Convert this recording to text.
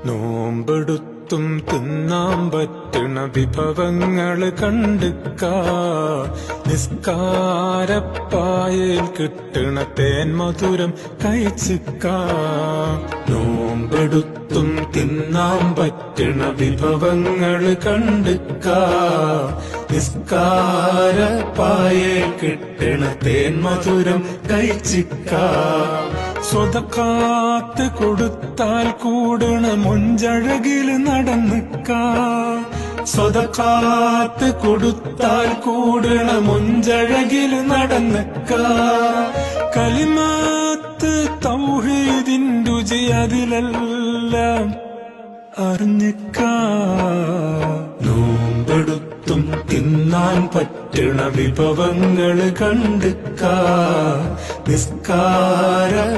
നോമ്പെടുത്തും തിന്നാൻ പറ്റണ വിഭവങ്ങള് കണ്ടുക്ക, നിസ്കാരപ്പായയിൽ കിട്ടണ തേൻ മധുരം കഴിച്ചിക്ക. നോമ്പെടുത്തും തിന്നാൻ പറ്റണ വിഭവങ്ങള് കണ്ടുക്ക, നിസ്കാരപ്പായയിൽ കിട്ടണ തേൻ മധുരം കഴിച്ചിക്ക. സ്വതക്കാത്ത് കൊടുത്താൽ കൂടണ മുഞ്ചഴകില് നടന്നിക്ക, സ്വതക്കാത്ത് കൊടുത്താൽ കൂടണ മുഞ്ചഴകില് നടന്നിക്ക. കലിമാത്ത് തൗഹീദിൻ രുചി അതിലെല്ലാം അറിഞ്ഞിക്ക. നോമ്പെടുത്തും തിന്നാൻ പറ്റണ വിഭവങ്ങള് കണ്ടുക്ക, നിസ്കാരപ്പായയിൽ